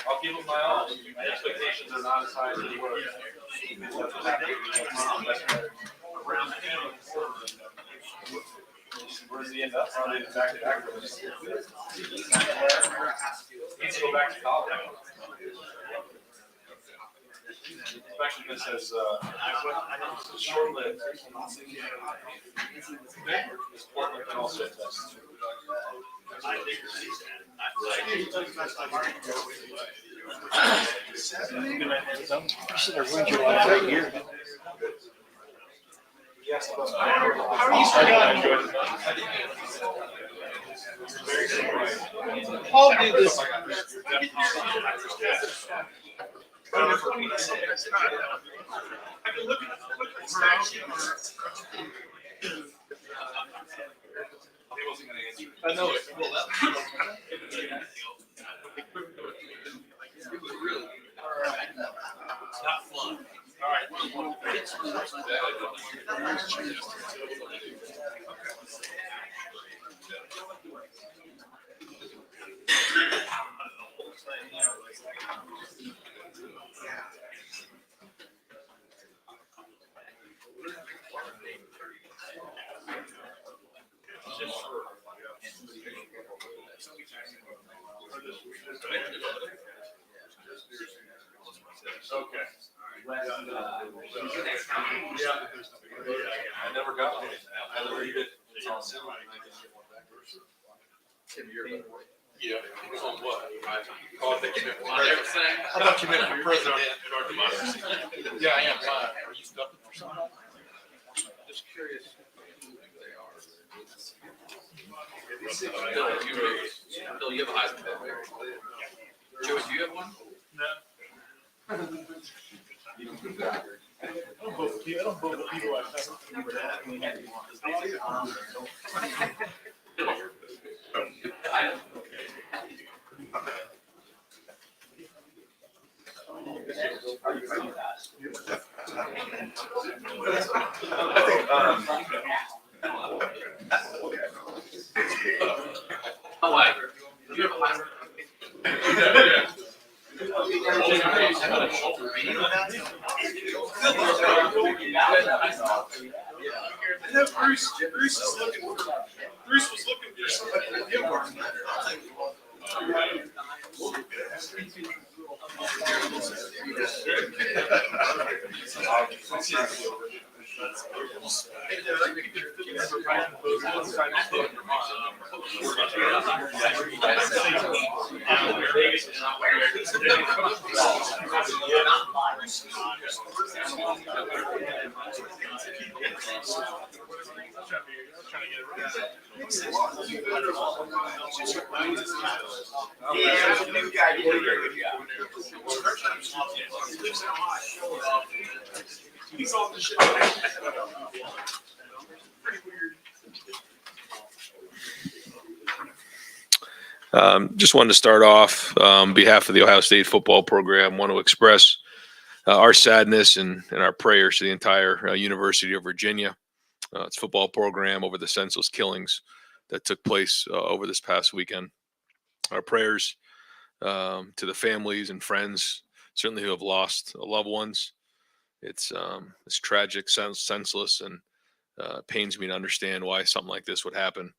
I'll give them my all. My expectations are not as high as they were. Where does he end up? Probably back to back. He needs to go back to college. Especially this is short-lived. This Portland can also test. You should have ruined your life right here. How are you feeling? Paul did this. I know it. Not fun. All Okay. I never got one. I never read it. Yeah. On what? Oh, I think you meant I thought you meant for president in our democracy. Yeah, I am. Are you stuck for something? Just curious. Bill, you have a Heisman Trophy. Joe, do you have one? No. I don't vote for people I've Oh, wait. Do you have a Heisman? I know Bruce was looking for somebody to give one. He's on the show. Just wanted to start off on behalf of the Ohio State football program. Want to express our sadness and our prayers to the entire University of Virginia, its football program, over the senseless killings that took place over this past weekend. Our prayers to the families and friends, certainly who have lost loved ones. It's tragic, senseless, and pains me to understand why something like this would happen.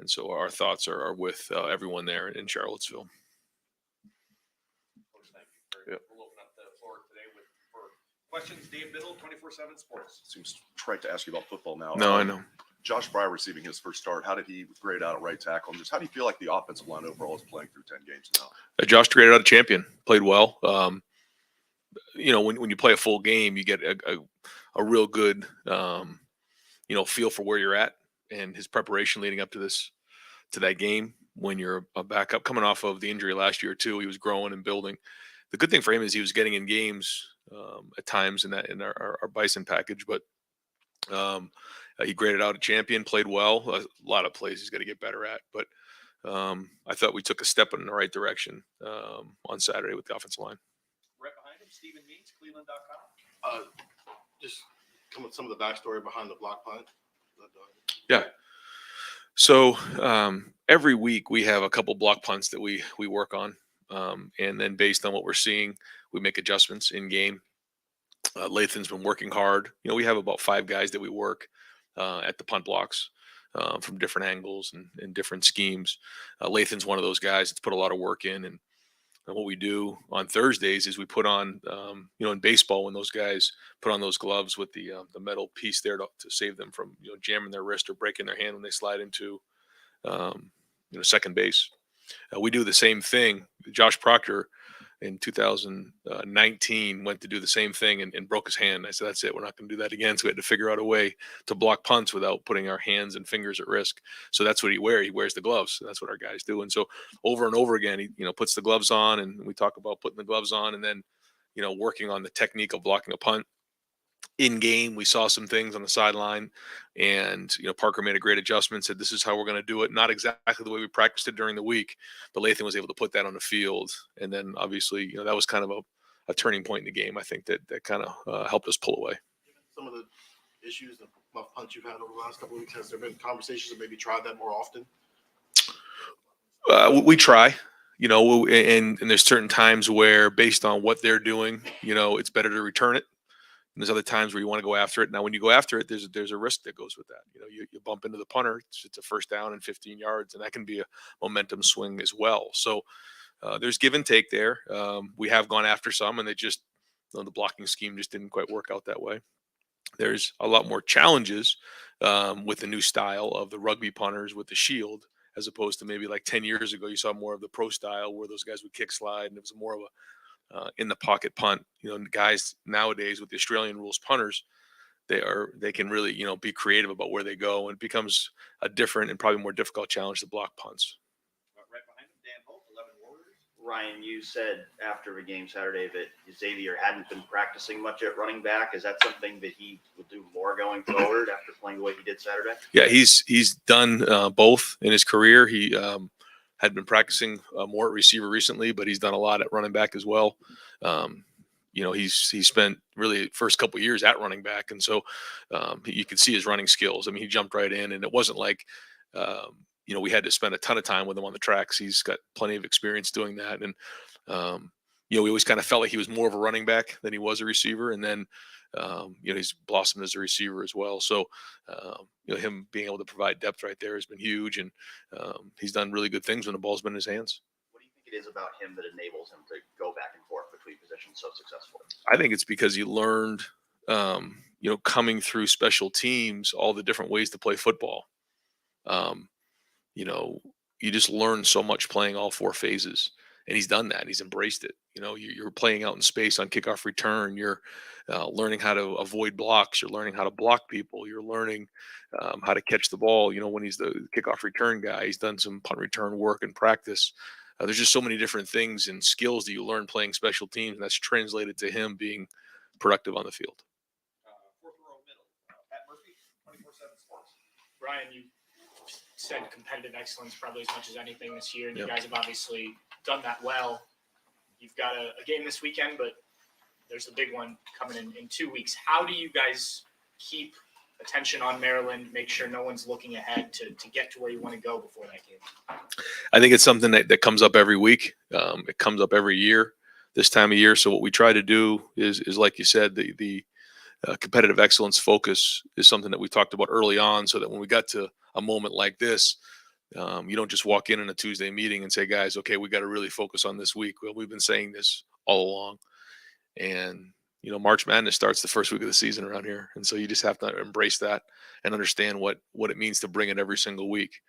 And so our thoughts are with everyone there in Charlottesville. Yep. We'll open up the floor today for questions. Dave Biddle, 24/7 Sports. Seems trite to ask you about football now. No, I know. Josh Fryer receiving his first start. How did he grade out at right tackle? And just how do you feel like the offensive line overall is playing through 10 games now? Josh graded out a champion, played well. When you play a full game, you get a real good, feel for where you're at and his preparation leading up to that game. When you're a backup coming off of the injury last year too, he was growing and building. The good thing for him is he was getting in games at times in our Bison package, but he graded out a champion, played well. A lot of plays he's got to get better at, but I thought we took a step in the right direction on Saturday with the offensive line. Right behind him, Stephen Means, Cleveland.com. Just come with some of the backstory behind the block punt. Yeah. So every week we have a couple block punts that we work on. And then based on what we're seeing, we make adjustments in game. Lathan's been working hard. We have about 5 guys that we work at the punt blocks from different angles and different schemes. Lathan's one of those guys that's put a lot of work in. And what we do on Thursdays is we put on, in baseball, when those guys put on those gloves with the metal piece there to save them from, jamming their wrist or breaking their hand when they slide into, second base. We do the same thing. Josh Proctor in 2019 went to do the same thing and broke his hand. I said, that's it. We're not going to do that again. So we had to figure out a way to block punts without putting our hands and fingers at risk. So that's what he wears. He wears the gloves. So that's what our guys do. And so over and over again, he, puts the gloves on, and we talk about putting the gloves on and then, working on the technique of blocking a punt. In game, we saw some things on the sideline, and Parker made a great adjustment. Said this is how we're going to do it. Not exactly the way we practiced it during the week, but Lathan was able to put that on the field. And then obviously, that was kind of a turning point in the game. I think that kind of helped us pull away. Some of the issues, the rough punch you've had over the last couple of weeks, has there been conversations to maybe try that more often? We try. And there's certain times where, based on what they're doing, it's better to return it. And there's other times where you want to go after it. Now, when you go after it, there's a risk that goes with that. You bump into the punter. It's a first down and 15 yards, and that can be a momentum swing as well. So there's give and take there. We have gone after some, and they just, the blocking scheme just didn't quite work out that way. There's a lot more challenges with the new style of the rugby punters with the shield, as opposed to maybe like 10 years ago. You saw more of the pro style where those guys would kick slide, and it was more of a in the pocket punt. Guys nowadays with the Australian rules punters, they can really, be creative about where they go, and it becomes a different and probably more difficult challenge to block punts. Right behind him, Dan Holt, 11 Warriors. Ryan, you said after the game Saturday that Xavier hadn't been practicing much at running back. Is that something that he will do more going forward after playing the way he did Saturday? Yeah, he's done both in his career. He had been practicing more at receiver recently, but he's done a lot at running back as well. He spent really first couple of years at running back, and so you could see his running skills. I mean, he jumped right in, and it wasn't like we had to spend a ton of time with him on the tracks. He's got plenty of experience doing that, and we always kind of felt like he was more of a running back than he was a receiver, and then he's blossomed as a receiver as well. So him being able to provide depth right there has been huge, and he's done really good things when the ball's been in his hands. What do you think it is about him that enables him to go back and forth between positions so successfully? I think it's because he learned, coming through special teams, all the different ways to play football. You just learn so much playing all 4 phases. And he's done that. He's embraced it. You're playing out in space on kickoff return. You're learning how to avoid blocks. You're learning how to block people. You're learning how to catch the ball. When he's the kickoff return guy, he's done some punt return work in practice. There's just so many different things and skills that you learn playing special teams, and that's translated to him being productive on the field. Fourth row middle, Pat Murphy, 24/7 Sports. Brian, you said competitive excellence probably as much as anything this year, and you guys have obviously done that well. You've got a game this weekend, but there's a big one coming in 2 weeks. How do you guys keep attention on Maryland, make sure no one's looking ahead to get to where you want to go before that game? I think it's something that comes up every week. It comes up every year, this time of year. So what we try to do is like you said, the competitive excellence focus is something that we talked about early on, so that when we got to a moment like this, you don't just walk in a Tuesday meeting and say, guys, okay, we got to really focus on this week. Well, we've been saying this all along. And, March Madness starts the first week of the season around here. And so you just have to embrace that and understand what it means to bring it every single week.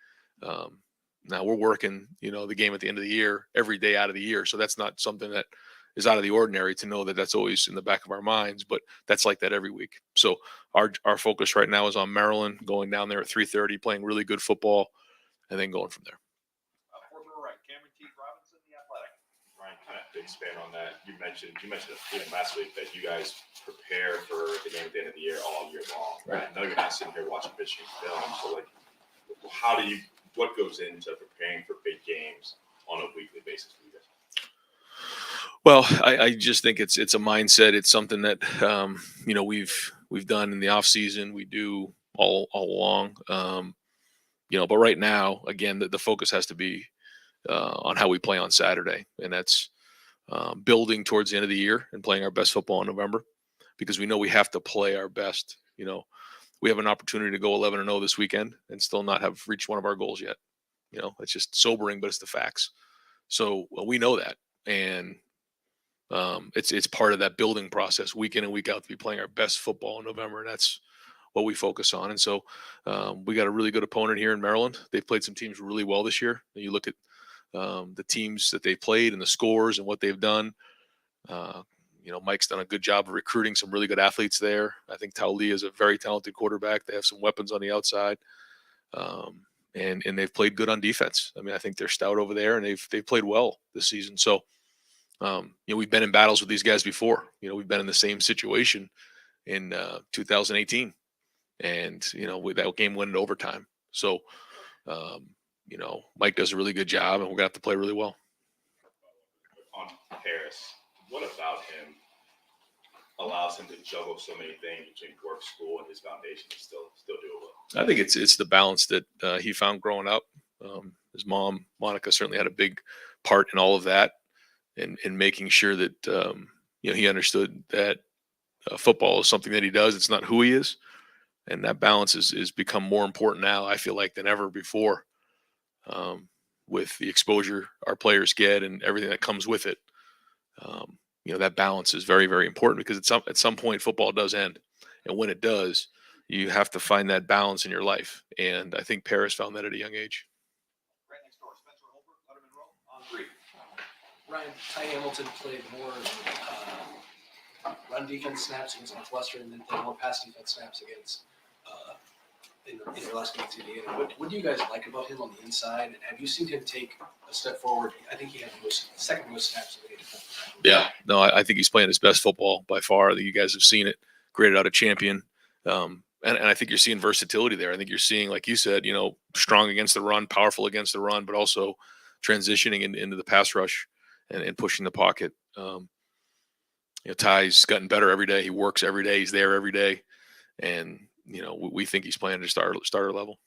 Now we're working, the game at the end of the year, every day out of the year. So that's not something that is out of the ordinary to know that that's always in the back of our minds, but that's like that every week. So our focus right now is on Maryland, going down there at 3:30, playing really good football, and then going from there. Fourth row right, Cameron T. Robinson, The Athletic. Ryan, kind of to expand on that, you mentioned even last week that you guys prepare for the game at the end of the year all year long. Right. I know you're not sitting here watching Michigan film, so what goes into preparing for big games on a weekly basis for you guys? Well, I just think it's a mindset. It's something that we've done in the off season. We do all along. But right now, again, the focus has to be on how we play on Saturday, and that's building towards the end of the year and playing our best football in November, because we know we have to play our best. We have an opportunity to go 11-0 this weekend and still not have reached one of our goals yet. It's just sobering, but it's the facts. So we know that, and it's part of that building process, week in and week out, to be playing our best football in November, and that's what we focus on. And so we got a really good opponent here in Maryland. They've played some teams really well this year. You look at the teams that they've played and the scores and what they've done. Mike's done a good job of recruiting some really good athletes there. I think Taulia is a very talented quarterback. They have some weapons on the outside, and they've played good on defense. I mean, I think they're stout over there, and they've played well this season. So, we've been in battles with these guys before. We've been in the same situation in 2018, and that game went in overtime. So, Mike does a really good job, and we're gonna have to play really well. On Harris, what about him allows him to juggle so many things between work, school, and his foundation to still do it well? I think it's the balance that he found growing up. His mom, Monica, certainly had a big part in all of that, and making sure that he understood that football is something that he does. It's not who he is, and that balance is become more important now, I feel like, than ever before, with the exposure our players get and everything that comes with it. That balance is very, very important, because at some point football does end, and when it does, you have to find that balance in your life. And I think Paris found that at a young age. Right next door, Spencer Holbrook, Letterman Row, on 3. Ryan, Ty Hamilton played more run defense snaps against Northwestern and then played more pass defense snaps against in your last game to Indiana. What do you guys like about him on the inside? And have you seen him take a step forward? I think he had the second most snaps of any defensive tackle. Yeah, no, I think he's playing his best football by far. I think you guys have seen it, graded out a champion. And I think you're seeing versatility there. I think you're seeing, like you said, strong against the run, powerful against the run, but also transitioning into the pass rush and pushing the pocket. Ty's gotten better every day. He works every day. He's there every day. And, we think he's playing at a starter level.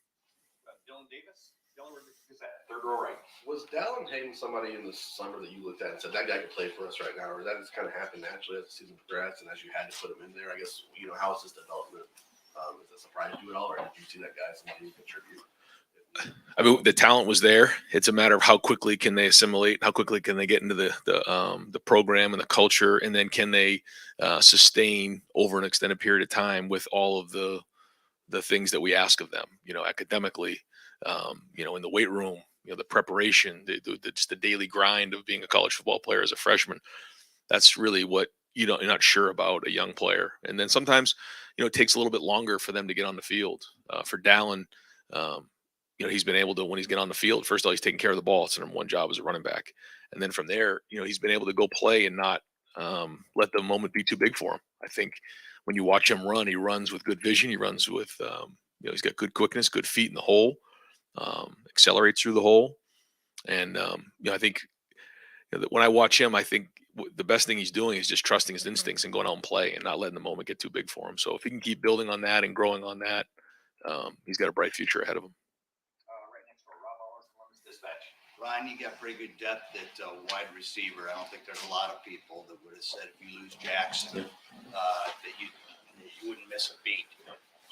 Dylan Davis, Dylan, who's that? Third row right. Was Dallin Hayden somebody in the summer that you looked at and said, that guy could play for us right now? Or that just kind of happened naturally as the season progressed and as you had to put him in there? I guess, how is his development? Has it surprised you at all? Or did you see that guy as somebody who contribute? I mean, the talent was there. It's a matter of how quickly can they assimilate, how quickly can they get into the program and the culture, and then can they sustain over an extended period of time with all of the things that we ask of them, academically, in the weight room, the preparation, just the daily grind of being a college football player as a freshman. That's really what you're not sure about a young player. And then sometimes, it takes a little bit longer for them to get on the field. For Dallin, he's been able to, when he's getting on the field, first of all, he's taking care of the ball. It's the number one job as a running back. And then from there, he's been able to go play and not let the moment be too big for him. I think when you watch him run, he runs with good vision. He runs with, he's got good quickness, good feet in the hole, accelerates through the hole. And, I think that when I watch him, I think the best thing he's doing is just trusting his instincts and going out and play and not letting the moment get too big for him. So if he can keep building on that and growing on that, he's got a bright future ahead of him. Right next door, Rob Allers, Columbus Dispatch. Ryan, you got pretty good depth at wide receiver. I don't think there's a lot of people that would have said if you lose Jackson that you wouldn't miss a beat.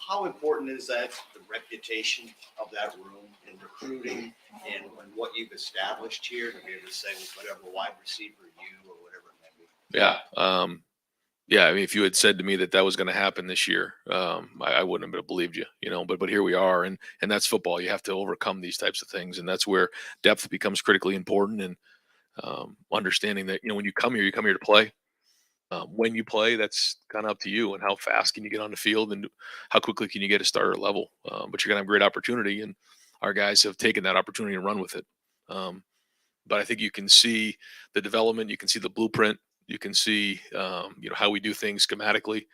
How important is that, the reputation of that room in recruiting and what you've established here to be able to say whatever wide receiver you or whatever it may be? Yeah. Yeah. I mean, if you had said to me that was going to happen this year, I wouldn't have believed you, but here we are. And that's football. You have to overcome these types of things. And that's where depth becomes critically important. And understanding that, when you come here to play. When you play, that's kind of up to you, and how fast can you get on the field and how quickly can you get a starter level. But you're going to have great opportunity, and our guys have taken that opportunity and run with it. But I think you can see the development, you can see the blueprint, you can see how we do things schematically,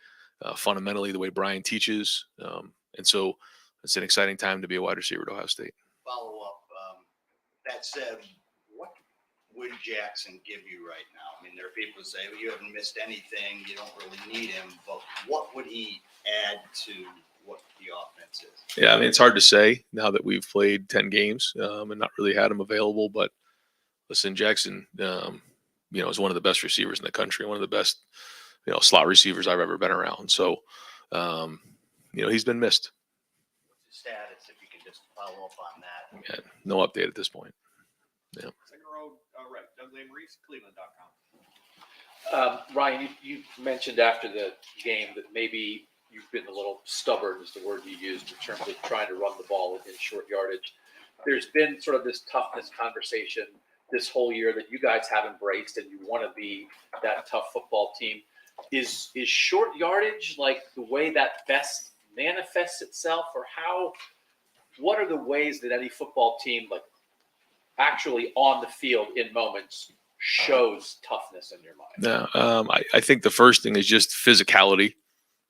fundamentally, the way Brian teaches. And so it's an exciting time to be a wide receiver at Ohio State. Follow up. That said, what would Jackson give you right now? I mean, there are people who say, well, you haven't missed anything, you don't really need him, but what would he add to what the offense is? Yeah, I mean, it's hard to say now that we've played 10 games and not really had him available, but listen, Jackson, is one of the best receivers in the country, one of the best, slot receivers I've ever been around. So, he's been missed. What's his status, if you can just follow up on that? Yeah, no update at this point. Yeah. Second row, right, Doug Lamreese, Cleveland.com. Ryan, you mentioned after the game that maybe you've been a little stubborn, is the word you used, in terms of trying to run the ball within short yardage. There's been sort of this toughness conversation this whole year that you guys have embraced, and you want to be that tough football team. Is short yardage like the way that best manifests itself, or what are the ways that any football team, like actually on the field in moments, shows toughness in your mind? No, I think the first thing is just physicality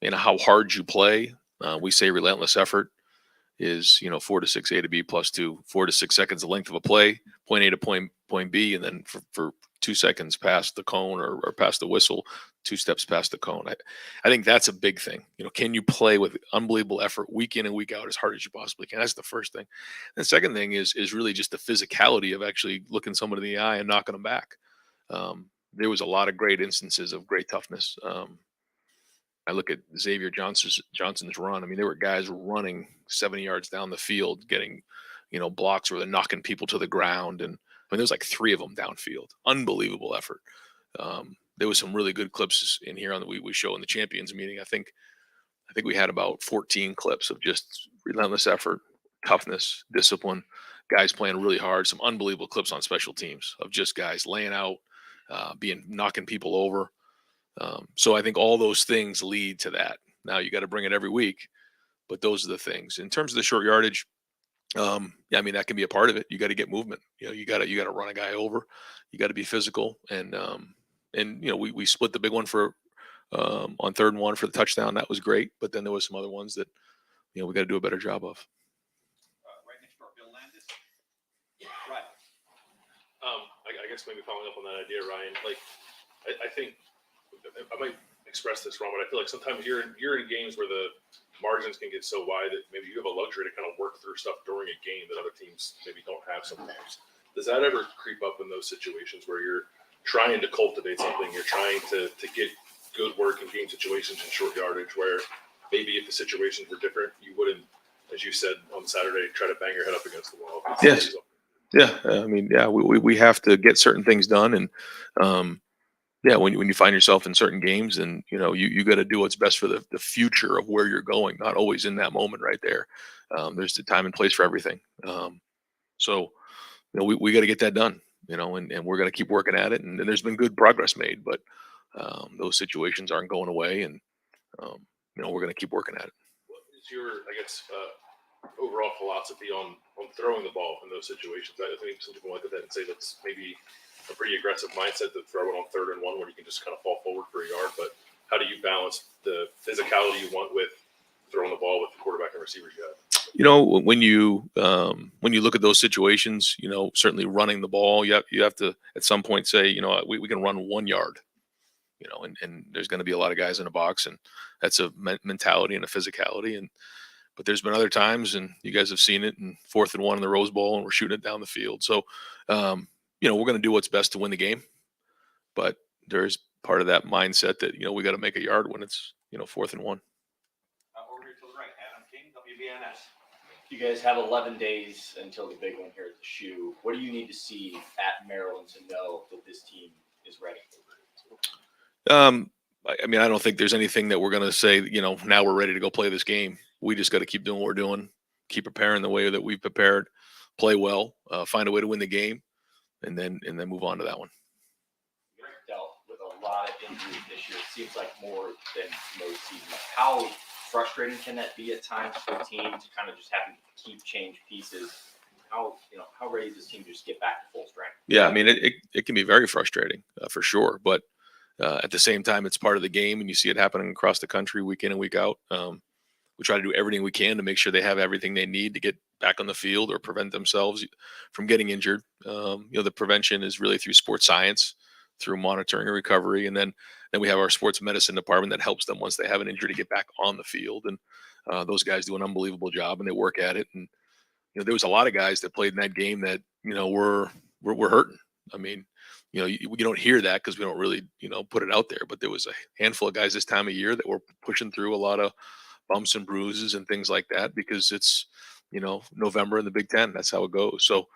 and how hard you play. We say relentless effort is, 4 to 6 A to B plus 2, 4 to 6 seconds the length of a play, point A to point B, and then for 2 seconds past the cone or past the whistle, 2 steps past the cone. I think that's a big thing. Can you play with unbelievable effort week in and week out as hard as you possibly can? That's the first thing. And the second thing is really just the physicality of actually looking someone in the eye and knocking them back. There was a lot of great instances of great toughness. I look at Xavier Johnson's run. I mean, there were guys running 70 yards down the field, getting, blocks where they're knocking people to the ground. And there was like 3 of them downfield. Unbelievable effort. There was some really good clips in here we show in the champions meeting. I think we had about 14 clips of just relentless effort, toughness, discipline, guys playing really hard, some unbelievable clips on special teams of just guys laying out, knocking people over. So I think all those things lead to that. Now you got to bring it every week, but those are the things. In terms of the short yardage, that can be a part of it. You got to get movement. You got to run a guy over. You got to be physical, and we split the big one for on 3rd and 1 for the touchdown. That was great, but then there was some other ones that we got to do a better job of. Right next door, Bill Landis. Right. I guess maybe following up on that idea, Ryan, like I think I might express this wrong, but I feel like sometimes you're in games where the margins can get so wide that maybe you have a luxury to kind of work through stuff during a game that other teams maybe don't have sometimes. Does that ever creep up in those situations where you're trying to cultivate something, you're trying to get good work in game situations and short yardage, where maybe if the situations were different, you wouldn't, as you said on Saturday, try to bang your head up against the wall? Yes. Yeah. We have to get certain things done. And, when you find yourself in certain games, and, you got to do what's best for the future of where you're going, not always in that moment right there. There's the time and place for everything. So, we got to get that done, and we're going to keep working at it. And there's been good progress made, but those situations aren't going away. And, we're going to keep working at it. What is your, overall philosophy on throwing the ball in those situations? I think some people look at that and say that's maybe a pretty aggressive mindset to throw it on 3rd and 1 when you can just kind of fall forward for a yard. But how do you balance the physicality you want with throwing the ball with the quarterback and receivers you have? When you look at those situations, certainly running the ball, you have to at some point say, we can run 1 yard, and there's going to be a lot of guys in a box, and that's a mentality and a physicality. But there's been other times, and you guys have seen it, in 4th and 1 in the Rose Bowl, and we're shooting it down the field. So, we're going to do what's best to win the game, but there's part of that mindset that, we got to make a yard when it's, 4th and 1. Over here to the right, Adam King, WBNS. You guys have 11 days until the big one here at the Shoe. What do you need to see at Maryland to know that this team is ready? I don't think there's anything that we're going to say, now we're ready to go play this game. We just got to keep doing what we're doing, keep preparing the way that we've prepared, play well, find a way to win the game, and then move on to that one. You guys dealt with a lot of injuries this year. It seems like more than most seasons. How frustrating can that be at times for a team to kind of just having to keep change pieces? How ready is this team to just get back to full strength? Yeah, it can be very frustrating for sure, but at the same time, it's part of the game, and you see it happening across the country week in and week out. We try to do everything we can to make sure they have everything they need to get back on the field or prevent themselves from getting injured. The prevention is really through sports science, through monitoring and recovery. And then we have our sports medicine department that helps them once they have an injury to get back on the field. And those guys do an unbelievable job, and they work at it. And, there was a lot of guys that played in that game that, were hurting. I mean, you don't hear that because we don't really, put it out there. But there was a handful of guys this time of year that were pushing through a lot of bumps and bruises and things like that because it's, November in the Big Ten. That's how it goes. So,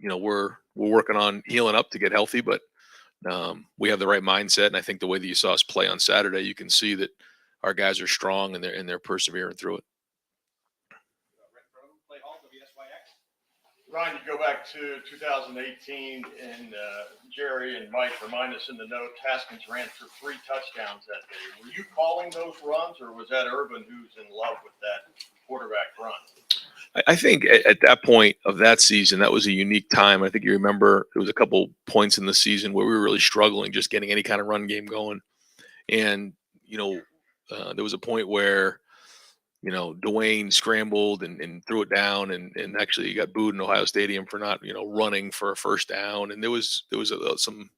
we're working on healing up to get healthy, but we have the right mindset. And I think the way that you saw us play on Saturday, you can see that our guys are strong and they're persevering through it. Ryan, you go back to 2018, and Jerry and Mike remind us in the note, Haskins ran for 3 touchdowns that day. Were you calling those runs, or was that Urban who's in love with that quarterback run? I think at that point of that season, that was a unique time. I think you remember there was a couple points in the season where we were really struggling just getting any kind of run game going. And, there was a point where, Dwayne scrambled and threw it down and actually got booed in Ohio Stadium for not, running for a first down. And there was some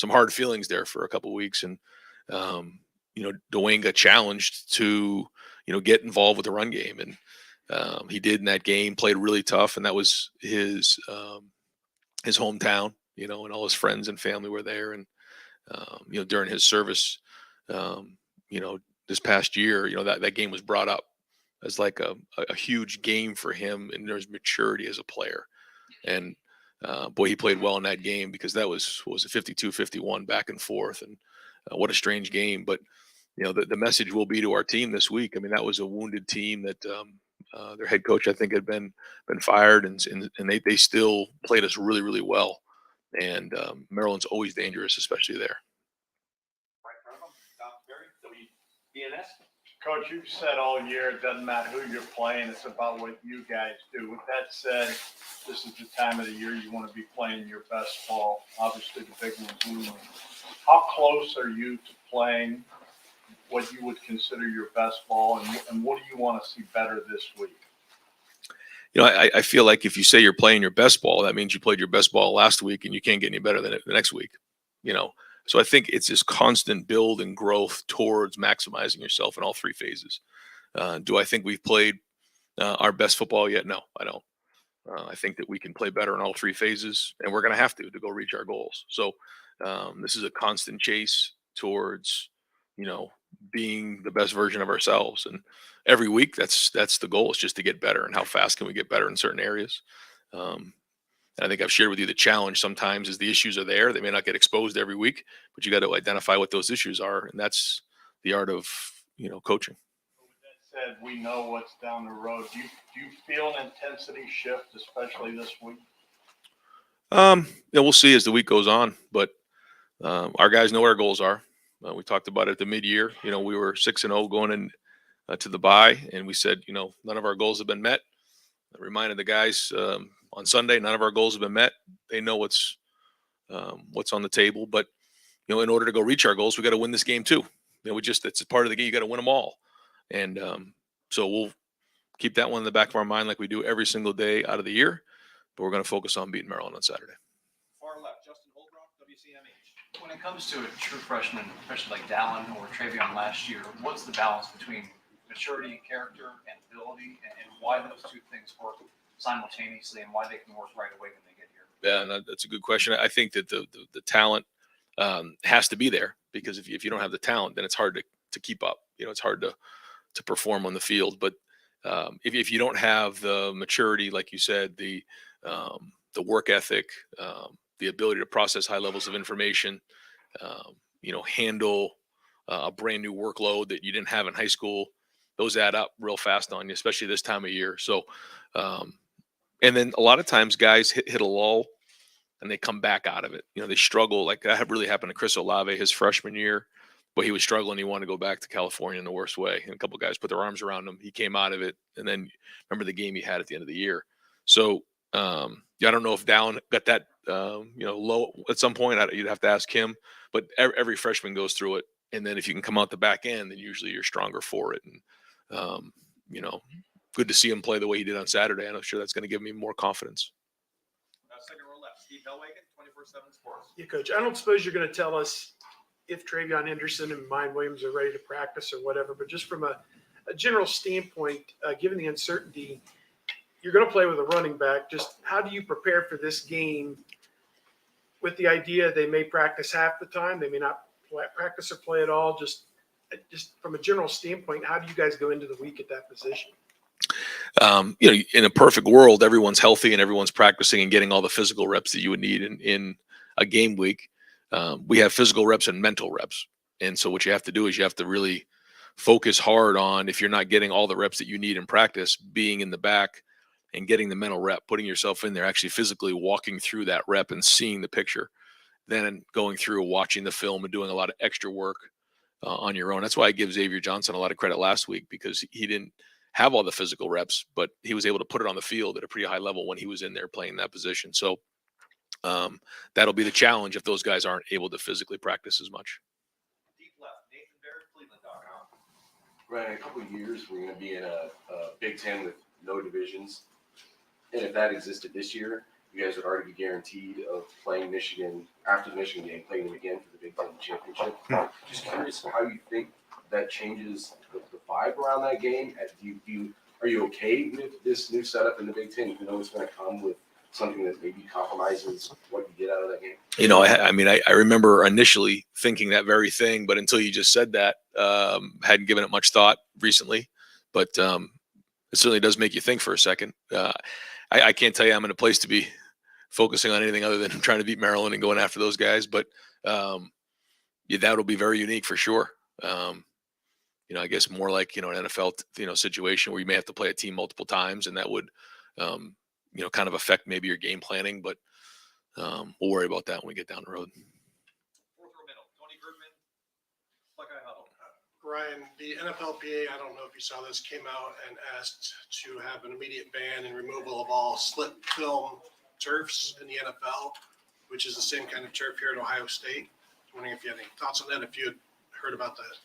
hard feelings there for a couple of weeks. And, Dwayne got challenged to, get involved with the run game. And he did in that game, played really tough. And that was his hometown, and all his friends and family were there. And, during his service, this past year, that game was brought up as like a huge game for him and there's maturity as a player. And boy, he played well in that game because that was 52-51 back and forth. And what a strange game. But, the message will be to our team this week. I mean, that was a wounded team that their head coach, I think, had been fired and they still played us really, really well. And Maryland's always dangerous, especially there. Coach, you've said all year, it doesn't matter who you're playing, it's about what you guys do. With that said, this is the time of the year you want to be playing your best ball. Obviously, the big one's looming. How close are you to playing what you would consider your best ball, and what do you want to see better this week? I feel like if you say you're playing your best ball, that means you played your best ball last week and you can't get any better than it the next week, So I think it's this constant build and growth towards maximizing yourself in all 3 phases. Do I think we've played our best football yet? No, I don't. I think that we can play better in all 3 phases, and we're going to have to go reach our goals. So this is a constant chase towards, being the best version of ourselves. And every week, that's the goal, is just to get better. And how fast can we get better in certain areas? And I think I've shared with you the challenge sometimes is the issues are there. They may not get exposed every week, but you got to identify what those issues are. And that's the art of, coaching. With that said, we know what's down the road. Do you feel an intensity shift, especially this week? We'll see as the week goes on, but our guys know what our goals are. We talked about it at the mid-year. We were 6-0 going in to the bye, and we said, none of our goals have been met. I reminded the guys on Sunday, none of our goals have been met. They know what's on the table, but in order to go reach our goals, we got to win this game too. It's a part of the game. You got to win them all, and so we'll keep that one in the back of our mind like we do every single day out of the year. But we're going to focus on beating Maryland on Saturday. Far left, Justin Holbrook, WCMH. When it comes to a true freshman, especially like Dallin or Travion last year, what's the balance between maturity and character and ability, and why those 2 things work simultaneously and why they can work right away when they get here? Yeah, and that's a good question. I think that the talent has to be there, because if you don't have the talent, then it's hard to keep up. It's hard to perform on the field. But if you don't have the maturity, like you said, the work ethic, the ability to process high levels of information, handle a brand new workload that you didn't have in high school, those add up real fast on you, especially this time of year. So, and then a lot of times guys hit a lull and they come back out of it. They struggle. Like that really happened to Chris Olave his freshman year, but he was struggling. He wanted to go back to California in the worst way. And a couple of guys put their arms around him. He came out of it. And then remember the game he had at the end of the year. So I don't know if Dallin got that, low at some point. You'd have to ask him. But every freshman goes through it. And then if you can come out the back end, then usually you're stronger for it. And, good to see him play the way he did on Saturday. And I'm sure that's going to give me more confidence. Second row left, Steve Hellwagen, 24/7 Sports. Yeah, Coach, I don't suppose you're going to tell us if Travion Henderson and Mine Williams are ready to practice or whatever, but just from a general standpoint, given the uncertainty, you're going to play with a running back. Just how do you prepare for this game with the idea they may practice half the time, they may not practice or play at all. Just from a general standpoint, how do you guys go into the week at that position? In a perfect world, everyone's healthy and everyone's practicing and getting all the physical reps that you would need in a game week. We have physical reps and mental reps. And so what you have to do is you have to really focus hard on, if you're not getting all the reps that you need in practice, being in the back and getting the mental rep, putting yourself in there, actually physically walking through that rep and seeing the picture, then going through, watching the film and doing a lot of extra work on your own. That's why I give Xavier Johnson a lot of credit last week, because he didn't have all the physical reps, but he was able to put it on the field at a pretty high level when he was in there playing that position. So that'll be the challenge if those guys aren't able to physically practice as much. Deep left, Nathan Barrett, Cleveland.com. Right, in a couple of years, we're going to be in a Big Ten with no divisions. And if that existed this year, you guys would already be guaranteed of playing Michigan after the Michigan game, playing them again for the Big Ten championship. Just curious how you think that changes the vibe around that game. Are you okay with this new setup in the Big Ten? You know it's going to come with something that maybe compromises what you get out of that game? I remember initially thinking that very thing, but until you just said that, hadn't given it much thought recently. But it certainly does make you think for a second. I can't tell you I'm in a place to be focusing on anything other than trying to beat Maryland and going after those guys. But that'll be very unique for sure. I guess more like, an NFL, situation where you may have to play a team multiple times, and that would, kind of affect maybe your game planning, but we'll worry about that when we get down the road. Fourth row middle, Tony Bergman, Buckeye Huddle. Ryan, the NFLPA, I don't know if you saw this, came out and asked to have an immediate ban and removal of all slip film turfs in the NFL, which is the same kind of turf here at Ohio State. I'm wondering if you had any thoughts on that, if you had heard about that.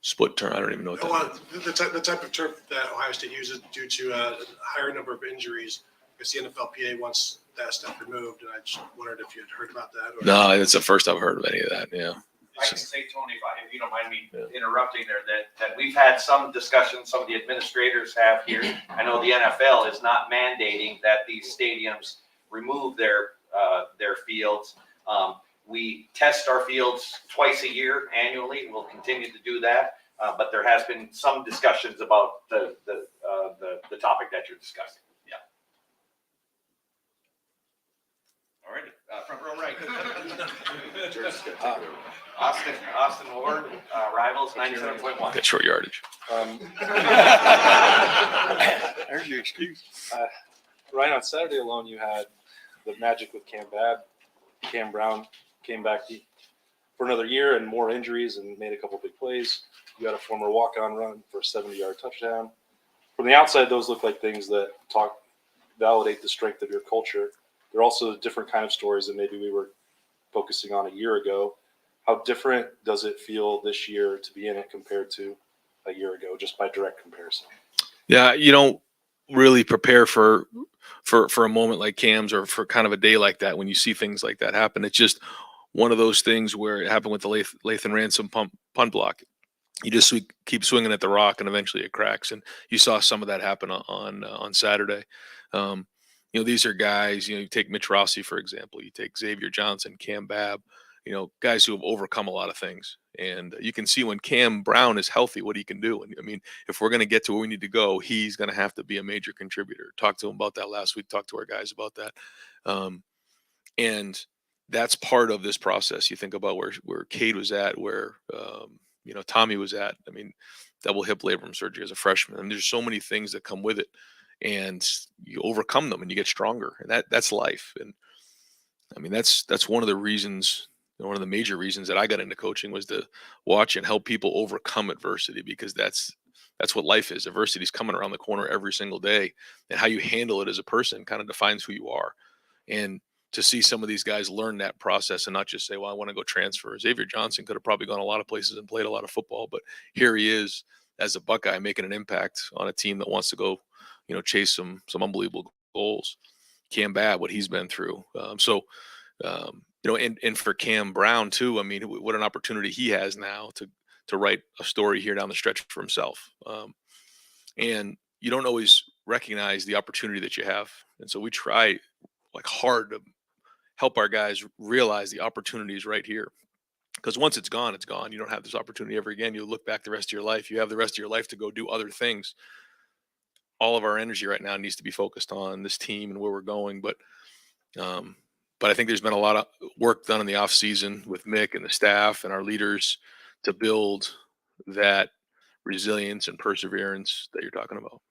Split turn, I don't even know what that Well, the type of turf that Ohio State uses due to a higher number of injuries. I guess the NFLPA wants that stuff removed, and I just wondered if you had heard about that. Or... No, it's the first I've heard of any of that. Yeah. I can say, Tony, if you don't mind me interrupting there, that we've had some discussions, some of the administrators have here. I know the NFL is not mandating that these stadiums remove their fields. We test our fields twice a year annually. We'll continue to do that. But there has been some discussions about the topic that you're discussing. Yeah. All righty. Front row right. Austin Ward, Rivals 97.1. Got short yardage. There's your excuse. Ryan, on Saturday alone, you had the magic with Cam Brown came back for another year and more injuries and made a couple big plays. You had a former walk-on run for a 70-yard touchdown. From the outside, those look like things that validate the strength of your culture. They're also different kind of stories than maybe we were focusing on a year ago. How different does it feel this year to be in it compared to a year ago, just by direct comparison? Yeah, you don't really prepare for a moment like Cam's or for kind of a day like that when you see things like that happen. It's just one of those things where it happened with the Lathan Ransom punt block. You just keep swinging at the rock and eventually it cracks. And you saw some of that happen on Saturday. These are guys, you take Mitch Rossi, for example, you take Xavier Johnson, Cam Babb, guys who have overcome a lot of things. And you can see when Cam Brown is healthy, what he can do. And I mean, if we're going to get to where we need to go, he's going to have to be a major contributor. Talked to him about that last week, talked to our guys about that. And that's part of this process. You think about where Cade was at, where, Tommy was at. I mean, double hip labrum surgery as a freshman. And there's so many things that come with it. And you overcome them and you get stronger. And that's life. And I mean, that's one of the reasons, one of the major reasons that I got into coaching was to watch and help people overcome adversity, because that's what life is. Adversity is coming around the corner every single day, and how you handle it as a person kind of defines who you are. And to see some of these guys learn that process and not just say, well, I want to go transfer. Xavier Johnson could have probably gone a lot of places and played a lot of football, but here he is as a Buckeye making an impact on a team that wants to go, chase some unbelievable goals. Cam Babb, what he's been through. And for Cam Brown too, I mean, what an opportunity he has now to write a story here down the stretch for himself. And you don't always recognize the opportunity that you have. And so we try hard to help our guys realize the opportunities right here. Because once it's gone, it's gone. You don't have this opportunity ever again. You look back the rest of your life. You have the rest of your life to go do other things. All of our energy right now needs to be focused on this team and where we're going. Um, but I think there's been a lot of work done in the off season with Mick and the staff and our leaders to build that resilience and perseverance that you're talking about.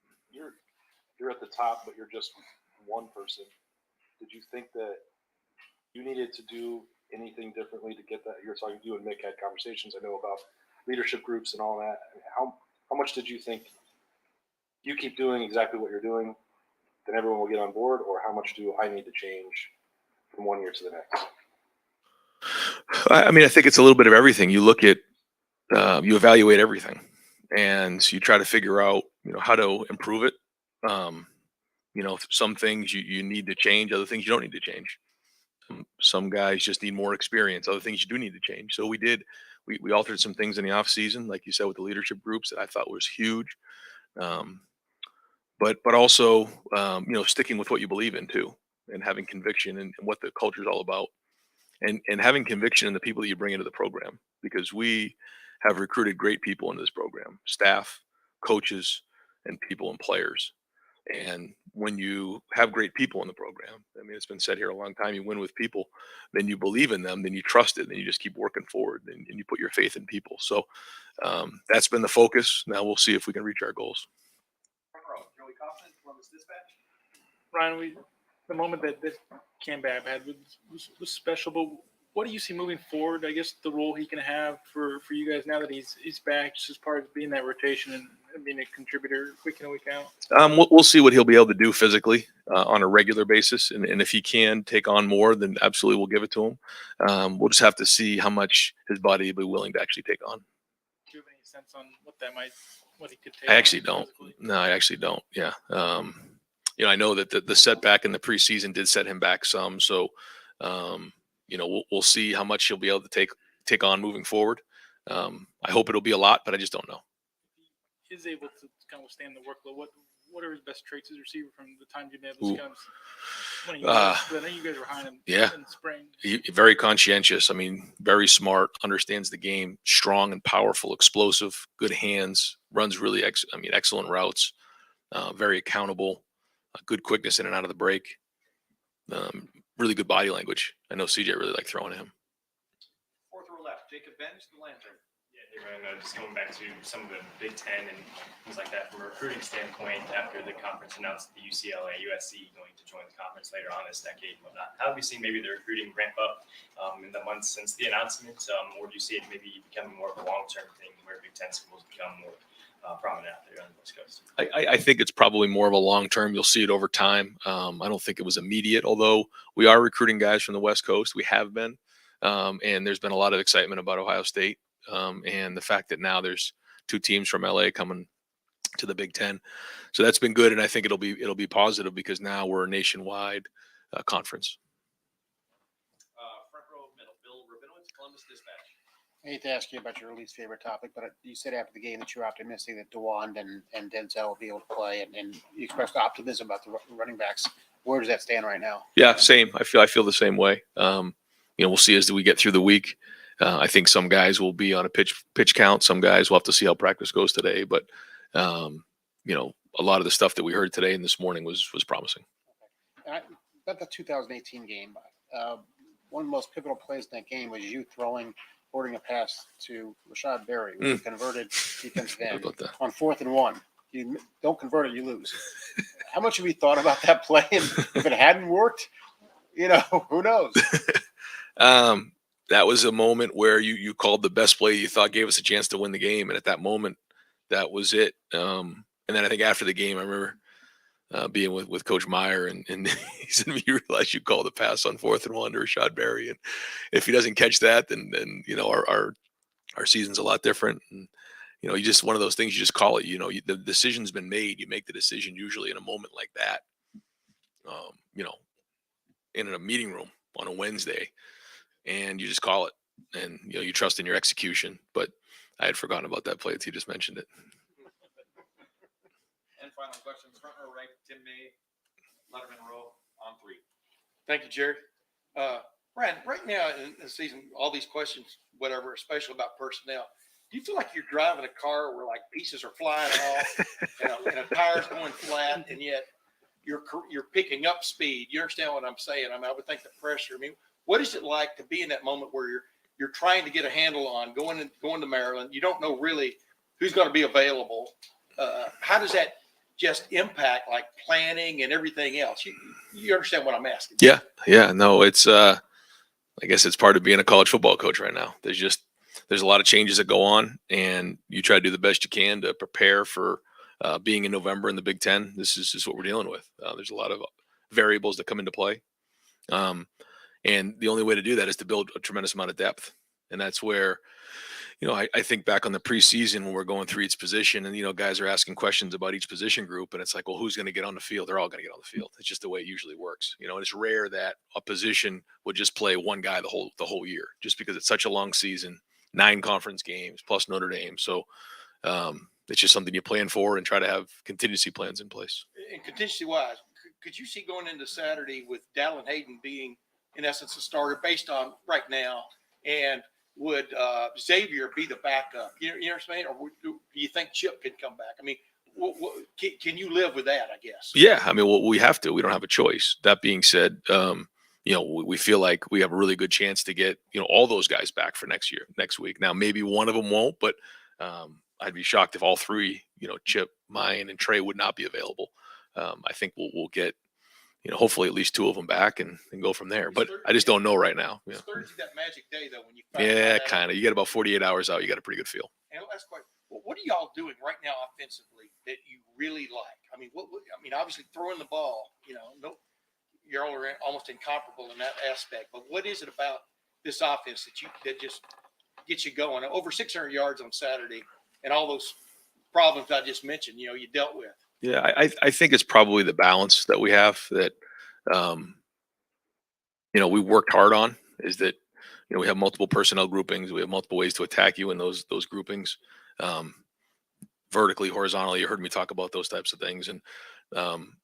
You're at the top, but you're just one person. Did you think that you needed to do anything differently to get that? You're talking, you and Mick had conversations, I know, about leadership groups and all that. How much did you think you keep doing exactly what you're doing, then everyone will get on board, or how much do I need to change from one year to the next? I mean, I think it's a little bit of everything. You look at, you evaluate everything, and you try to figure out, how to improve it. Some things you need to change, other things you don't need to change. Some guys just need more experience. Other things you do need to change. So we altered some things in the off season, like you said, with the leadership groups that I thought was huge. But also, sticking with what you believe in too, and having conviction in what the culture is all about, and having conviction in the people that you bring into the program, because we have recruited great people into this program, staff, coaches, and people and players. And when you have great people in the program, I mean, it's been said here a long time, you win with people, then you believe in them, then you trust it, then you just keep working forward, and you put your faith in people. So that's been the focus. Now we'll see if we can reach our goals. Ryan, the moment that Cam Babb had was special, but what do you see moving forward? I guess the role he can have for you guys now that he's back, just as part of being that rotation and being a contributor week in and week out. We'll see what he'll be able to do physically on a regular basis, and if he can take on more, then absolutely we'll give it to him. We'll just have to see how much his body will be willing to actually take on. Do you have any sense on what he could take? I actually don't. No, I actually don't. Yeah. I know that the setback in the preseason did set him back some. So, we'll see how much he'll be able to take on moving forward. I hope it'll be a lot, but I just don't know. He is able to kind of withstand the workload. What are his best traits as a receiver from the time Jim Knowles comes? I know you guys were behind him in the spring. Very conscientious. I mean, very smart, understands the game, strong and powerful, explosive, good hands, runs really excellent routes, very accountable, good quickness in and out of the break, really good body language. I know CJ really liked throwing at him. Fourth row left, Jacob Benz, the Lantern. Just going back to some of the Big Ten and things like that from a recruiting standpoint, after the conference announced the UCLA, USC going to join the conference later on this decade and whatnot, how have you seen maybe the recruiting ramp up in the months since the announcement, or do you see it maybe becoming more of a long-term thing where Big Ten schools become more prominent out there on the West Coast? I think it's probably more of a long-term. You'll see it over time. I don't think it was immediate, although we are recruiting guys from the West Coast. We have been, and there's been a lot of excitement about Ohio State. And the fact that now there's 2 teams from LA coming to the Big Ten, so that's been good, and I think it'll be positive because now we're a nationwide conference. Front row middle, Bill Rabinowitz, Columbus Dispatch. I hate to ask you about your least favorite topic, but you said after the game that you're optimistic that DeWand and Denzel will be able to play, and you expressed optimism about the running backs. Where does that stand right now? Yeah, same. I feel the same way. We'll see as we get through the week. I think some guys will be on a pitch count. Some guys will have to see how practice goes today. But, a lot of the stuff that we heard today and this morning was promising. Okay. About the 2018 game, one of the most pivotal plays in that game was you forwarding a pass to Rashad Berry, which is converted defensive end on 4th and 1. You don't convert it, you lose. How much have you thought about that play? And if it hadn't worked, who knows? That was a moment where you called the best play you thought gave us a chance to win the game. And at that moment, that was it. And then I think after the game, I remember being with Coach Meyer, and he said, you realize you called the pass on 4th and 1 to Rashad Berry. And if he doesn't catch that, then our season's a lot different. And, you just, one of those things, you just call it, the decision's been made. You make the decision usually in a moment like that, in a meeting room on a Wednesday, and you just call it, and you trust in your execution. But I had forgotten about that play until you just mentioned it. And final questions, front row right, Tim May, Letterman row on 3. Thank you, Jerry. Brad, right now in the season, all these questions, whatever, especially about personnel, do you feel like you're driving a car where like pieces are flying off and a tire's going flat, and yet you're picking up speed? You understand what I'm saying? I mean, I would think the pressure. I mean, what is it like to be in that moment where you're trying to get a handle on going to Maryland? You don't know really who's going to be available. How does that just impact like planning and everything else? You understand what I'm asking? Yeah. Yeah. No, it's, I guess it's part of being a college football coach right now. There's a lot of changes that go on, and you try to do the best you can to prepare for being in November in the Big Ten. This is just what we're dealing with. There's a lot of variables that come into play. And the only way to do that is to build a tremendous amount of depth. And that's where, I think back on the preseason when we're going through each position, and, guys are asking questions about each position group, and it's like, well, who's going to get on the field? They're all going to get on the field. It's just the way it usually works. And it's rare that a position would just play one guy the whole year, just because it's such a long season, 9 conference games plus Notre Dame. So it's just something you plan for and try to have contingency plans in place. And contingency wise, could you see going into Saturday with Dallin Hayden being, in essence, a starter based on right now, and would Xavier be the backup? You know what I'm saying? Or do you think Chip could come back? I mean, can you live with that, I guess? Yeah. I mean, well, we have to. We don't have a choice. That being said, we feel like we have a really good chance to get, all those guys back for next week. Now, maybe one of them won't, but I'd be shocked if all 3, Chip, Mayan, and Trey would not be available. I think we'll get, hopefully at least 2 of them back and go from there. But I just don't know right now. Yeah. Thursday, that magic day, though, when you Kind of. You get about 48 hours out, you got a pretty good feel. And last question: what are y'all doing right now offensively that you really like? I mean, obviously throwing the ball. You're all almost incomparable in that aspect. But what is it about this offense that just gets you going? Over 600 yards on Saturday, and all those problems I just mentioned, you dealt with. Yeah, I think it's probably the balance that we have that, we worked hard on, is that, we have multiple personnel groupings. We have multiple ways to attack you in those groupings, vertically, horizontally. You heard me talk about those types of things. And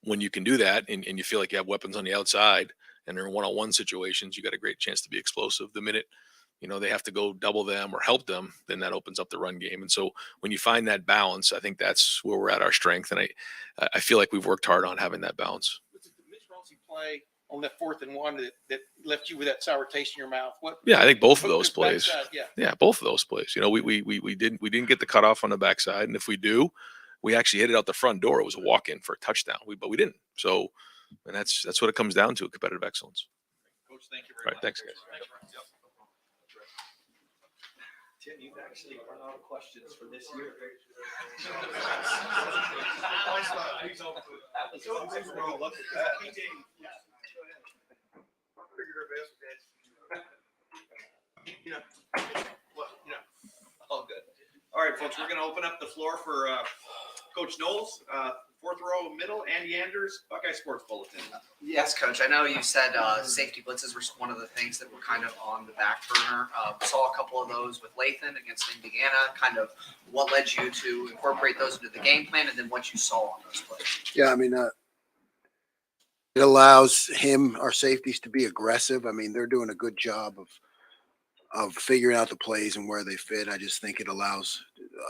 when you can do that and you feel like you have weapons on the outside and they're in one-on-one situations, you got a great chance to be explosive. The minute, they have to go double them or help them, then that opens up the run game. And so when you find that balance, I think that's where we're at our strength. And I feel like we've worked hard on having that balance. Did Mitch Rossi play on that 4th and 1 that left you with that sour taste in your mouth? Yeah, I think both of those plays. Yeah. Yeah, both of those plays. We didn't get the cutoff on the backside, and if we do, we actually hit it out the front door. It was a walk-in for a touchdown. But we didn't. So, and that's what it comes down to: competitive excellence. Coach, thank you very All right, much. thanks, guys. Tim, you've actually run out of questions for this year. All good. All right, folks, we're going to open up the floor for Coach Knowles, 4th row middle, Andy Anders, Buckeye Sports Bulletin. Yes, Coach. I know you said safety blitzes were one of the things that were kind of on the back burner. Saw a couple of those with Lathan against Indiana. Kind of what led you to incorporate those into the game plan, and then what you saw on those plays. Yeah, I mean, it allows our safeties to be aggressive. I mean, they're doing a good job of figuring out the plays and where they fit. I just think it allows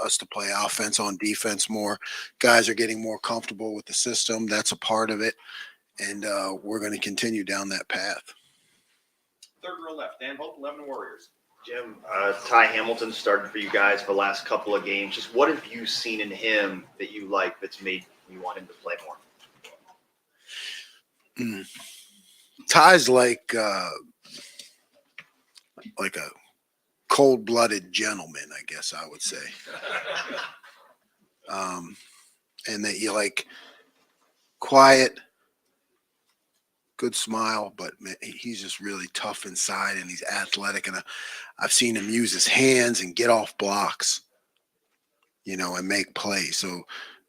us to play offense on defense more. Guys are getting more comfortable with the system. That's a part of it. And we're going to continue down that path. 3rd row left, Dan Hope, 11 Warriors. Jim, Ty Hamilton started for you guys for the last couple of games. Just what have you seen in him that you like that's made you want him to play more? Ty's like a cold-blooded gentleman, I guess I would say. And that you like quiet, good smile, but man, he's just really tough inside, and he's athletic. And I've seen him use his hands and get off blocks, and make plays. So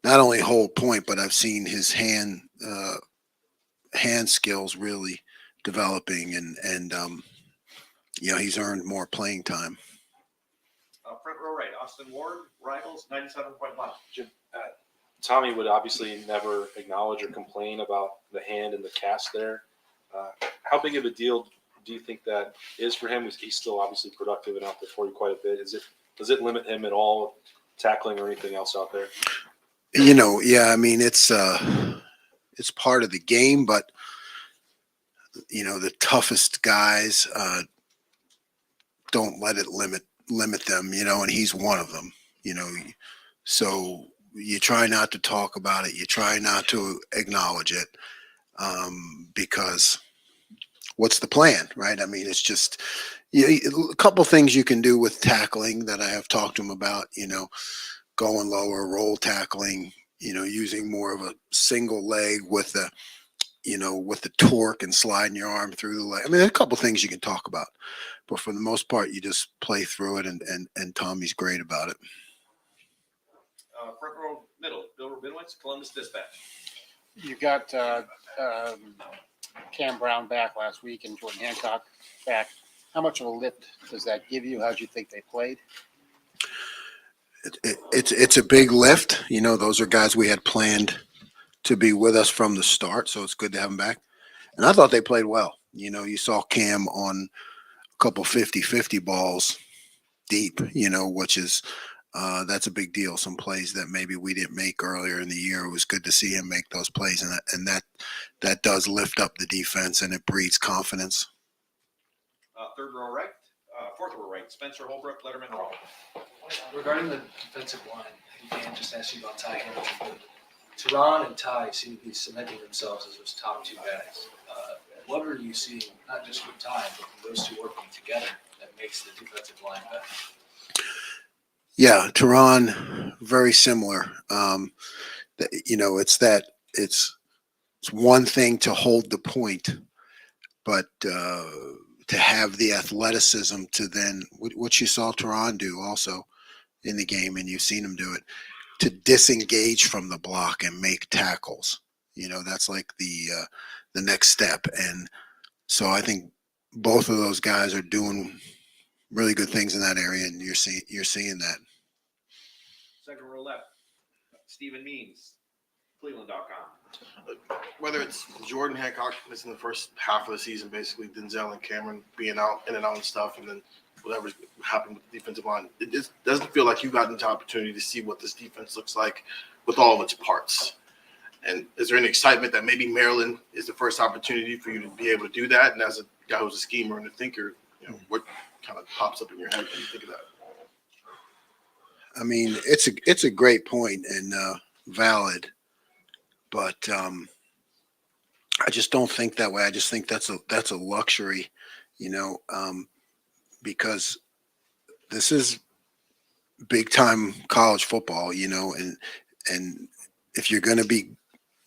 not only hold point, but I've seen his hand skills really developing, and he's earned more playing time. Front row right, Austin Ward, Rivals, 97.1. Jim, Tommy would obviously never acknowledge or complain about the hand and the cast there. How big of a deal do you think that is for him? He's still obviously productive and out there for you quite a bit. Does it limit him at all, tackling or anything else out there? Yeah, I mean, it's part of the game, but the toughest guys don't let it limit them, and he's one of them, so you try not to talk about it. You try not to acknowledge it, because what's the plan, right? I mean, it's just a couple things you can do with tackling that I have talked to him about, going lower, roll tackling, using more of a single leg with the torque and sliding your arm through the leg. I mean, there's a couple things you can talk about, but for the most part, you just play through it, and Tommy's great about it. Front row middle, Bill Rabinowitz, Columbus Dispatch. You got Cam Brown back last week and Jordan Hancock back. How much of a lift does that give you? How do you think they played? It's a big lift. Those are guys we had planned to be with us from the start, so it's good to have them back. And I thought they played well. You saw Cam on a couple 50-50 balls deep, which is that's a big deal. Some plays that maybe we didn't make earlier in the year. It was good to see him make those plays, and that does lift up the defense, and it breeds confidence. Third row right, fourth row right, Spencer Holbrook, Letterman Hall. Regarding the defensive line, I think Dan just asked you about Ty Hamilton, but Teron and Ty seem to be cementing themselves as those top two guys. What are you seeing, not just from Ty, but from those two working together, that makes the defensive line better? Yeah, Teron, very similar. It's one thing to hold the point, but to have the athleticism to then, what you saw Teron do also in the game, and you've seen him do it, to disengage from the block and make tackles. That's like the next step. And so I think both of those guys are doing really good things in that area, and you're seeing that. Second row left, Stephen Means, Cleveland.com. Whether it's Jordan Hancock missing the first half of the season, basically Denzel and Cameron being out in and out and stuff, and then whatever's happened with the defensive line, it just doesn't feel like you got the opportunity to see what this defense looks like with all of its parts. And is there any excitement that maybe Maryland is the first opportunity for you to be able to do that? And as a guy who's a schemer and a thinker, what kind of pops up in your head when you think of that? I mean, it's a great point and valid, but I just don't think that way. I just think that's a luxury, because this is big time college football, and if you're going to be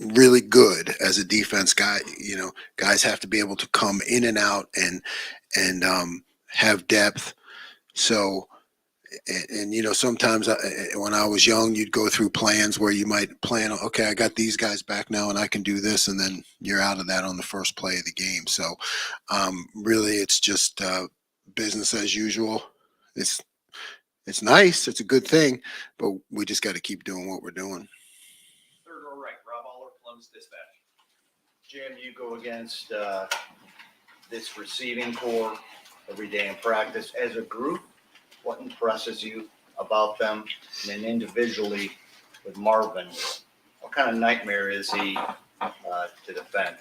really good as a defense guy, guys have to be able to come in and out and have depth. So, and sometimes when I was young, you'd go through plans where you might plan, okay, I got these guys back now and I can do this. And then you're out of that on the first play of the game. So really it's just business as usual. It's nice. It's a good thing, but we just got to keep doing what we're doing. Third row right, Rob Aller, Columbus Dispatch. Jim, you go against this receiving core every day in practice. As a group, what impresses you about them? And then individually with Marvin, what kind of nightmare is he to defend?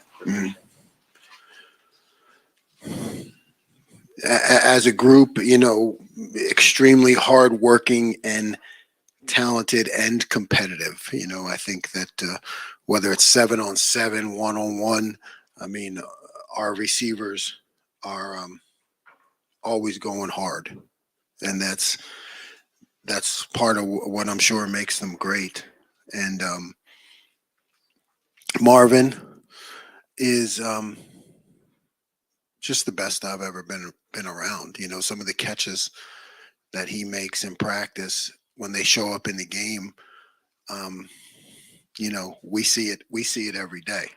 As a group, extremely hardworking and talented and competitive. I think that whether it's 7-on-7, 1-on-1, I mean, our receivers are always going hard, and that's part of what I'm sure makes them great. And Marvin is just the best I've ever been around. Some of the catches that he makes in practice when they show up in the game, we see it every day.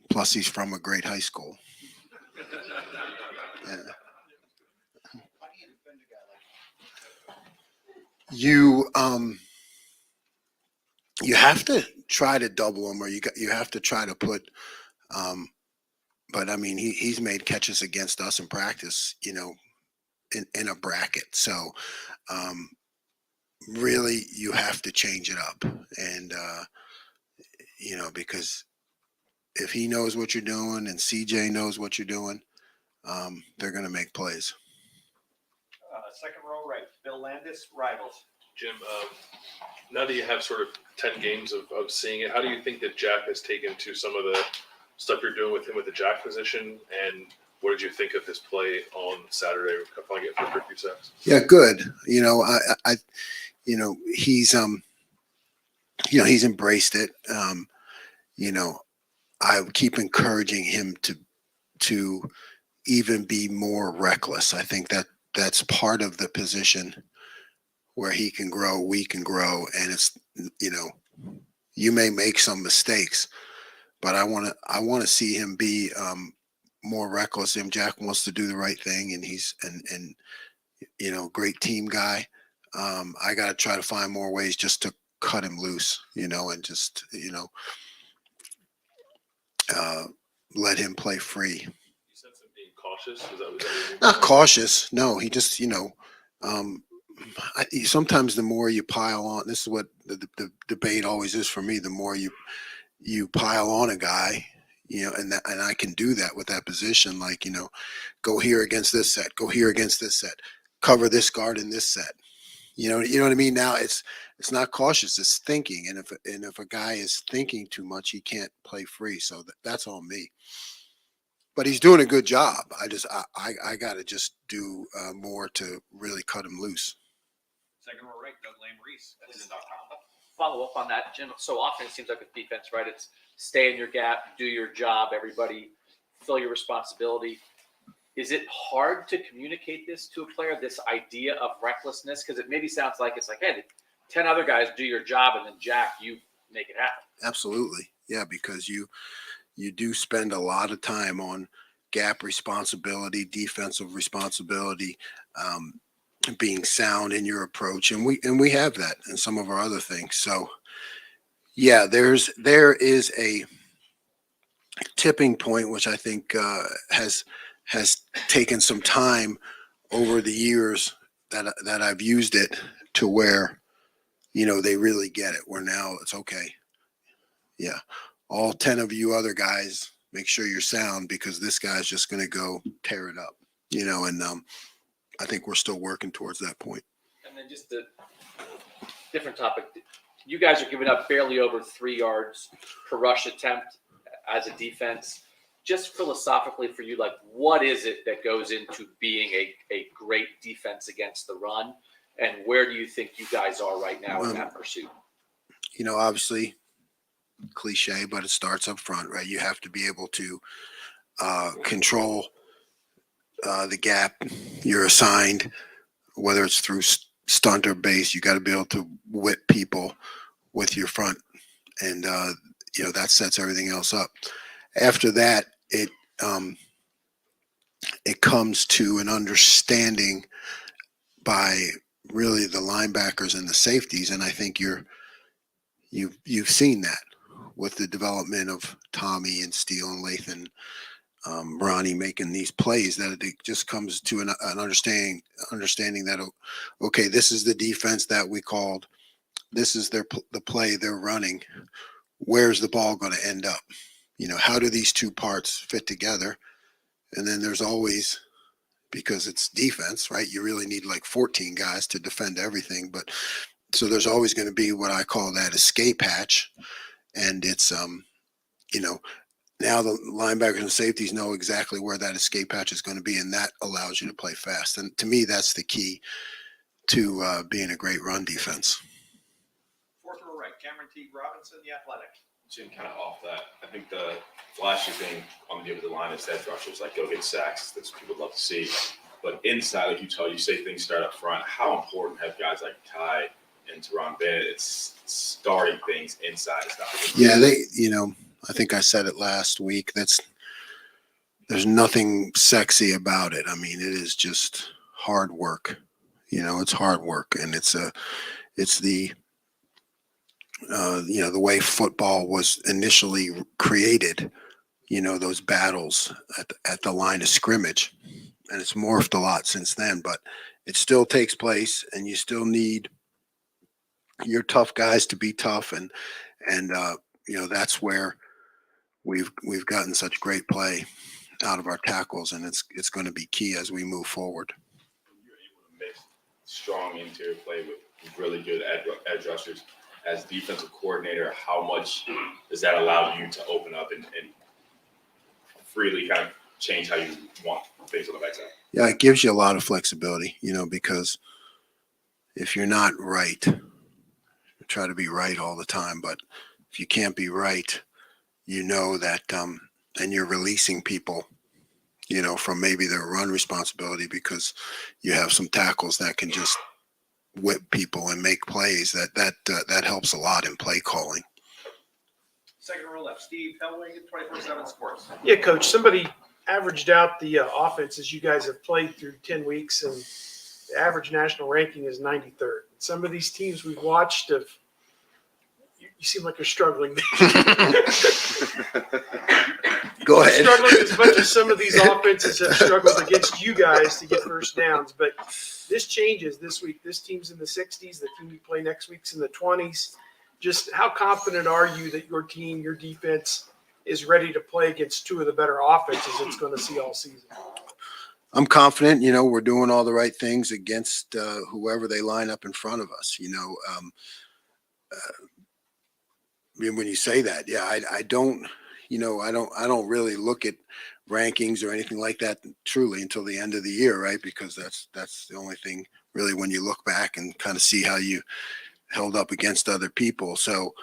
Plus he's from a great high school. Yeah. You have to try to double him, or you have to try to put but I mean, he's made catches against us in practice, in a bracket. So, really you have to change it up. And, because if he knows what you're doing and CJ knows what you're doing, they're going to make plays. Second row right, Bill Landis, Rivals. Jim, now that you have sort of 10 games of seeing it, how do you think that Jack has taken to some of the stuff you're doing with him with the jack position? And what did you think of his play on Saturday? Finally getting for a few sacks. Yeah, good. He's he's embraced it. I keep encouraging him to even be more reckless. I think that's part of the position where he can grow, we can grow, and it's you may make some mistakes, but I want to see him be more reckless. And Jack wants to do the right thing, and he's great team guy. I got to try to find more ways just to cut him loose, and just let him play free. You sense him being cautious? Was that what you mean? Not cautious. No, he just, sometimes the more you pile on, this is what the debate always is for me. The more you pile on a guy, and I can do that with that position. Like, go here against this set, go here against this set, cover this guard in this set. You know what I mean? Now it's not cautious, it's thinking. And if a guy is thinking too much, he can't play free. So that's on me. But he's doing a good job. I got to just do more to really cut him loose. Second row right, Doug Lamb-Reese, Cleveland.com. Follow up on that, Jim. So often it seems like with defense, right? It's stay in your gap, do your job, everybody fill your responsibility. Is it hard to communicate this to a player, this idea of recklessness? Because it maybe sounds like it's like, hey, 10 other guys do your job, and then Jack, you make it happen. Absolutely. Yeah, because you do spend a lot of time on gap responsibility, defensive responsibility, being sound in your approach. And we have that in some of our other things. So yeah, there is a tipping point, which I think has taken some time over the years that I've used it to where, they really get it, where now it's okay. Yeah. All 10 of you other guys, make sure you're sound, because this guy's just going to go tear it up, and I think we're still working towards that point. And then just the different topic. You guys are giving up barely over 3 yards per rush attempt as a defense. Just philosophically for you, like, what is it that goes into being a great defense against the run? And where do you think you guys are right now in that pursuit? Obviously, cliche, but it starts up front, right? You have to be able to control the gap you're assigned, whether it's through stunt or base. You got to be able to whip people with your front, and that sets everything else up. After that, it comes to an understanding by really the linebackers and the safeties, and I think you've seen that with the development of Tommy and Steele and Lathan, Ronnie making these plays, that it just comes to an understanding that, okay, this is the defense that we called. This is the play they're running. Where's the ball going to end up? How do these two parts fit together? And then there's always, because it's defense, right? You really need like 14 guys to defend everything. But so there's always going to be what I call that escape hatch. And it's, now the linebackers and safeties know exactly where that escape hatch is going to be, and that allows you to play fast. And to me, that's the key to being a great run defense. Fourth row right, Cameron T. Robinson, The Athletic. Jim, kind of off that, I think the flashy thing on the end of the line is edge rushers, like go get sacks. That's what people love to see. But inside, like you say things start up front. How important have guys like Ty and Teron Bennett? It's starting things inside. Yeah, I think I said it last week. There's nothing sexy about it. I mean, it is just hard work. It's hard work, and it's the the way football was initially created. those battles at the line of scrimmage. And it's morphed a lot since then, but it still takes place, and you still need your tough guys to be tough. And that's where we've gotten such great play out of our tackles, and it's going to be key as we move forward. You're able to mix strong interior play with really good edge rushers. As defensive coordinator, how much does that allow you to open up and freely kind of change how you want things on the backside? Yeah, it gives you a lot of flexibility, because if you're not right, you try to be right all the time, but if you can't be right, that and you're releasing people, from maybe their run responsibility, because you have some tackles that can just whip people and make plays. That helps a lot in play calling. Second row left, Steve Hellwing, 24/7 Sports. Yeah, Coach, somebody averaged out the offenses you guys have played through 10 weeks, and the average national ranking is 93rd. Some of these teams we've watched you seem like you're struggling. Go ahead. You're struggling as much as some of these offenses have struggled against you guys to get first downs. But this changes this week. This team's in the 60s. The team you play next week's in the 20s. Just how confident are you that your team, your defense, is ready to play against two of the better offenses it's going to see all season? I'm confident, we're doing all the right things against whoever they line up in front of us. When you say that, yeah, I don't really look at rankings or anything like that truly until the end of the year, right? Because that's the only thing really when you look back and kind of see how you held up against other people. So,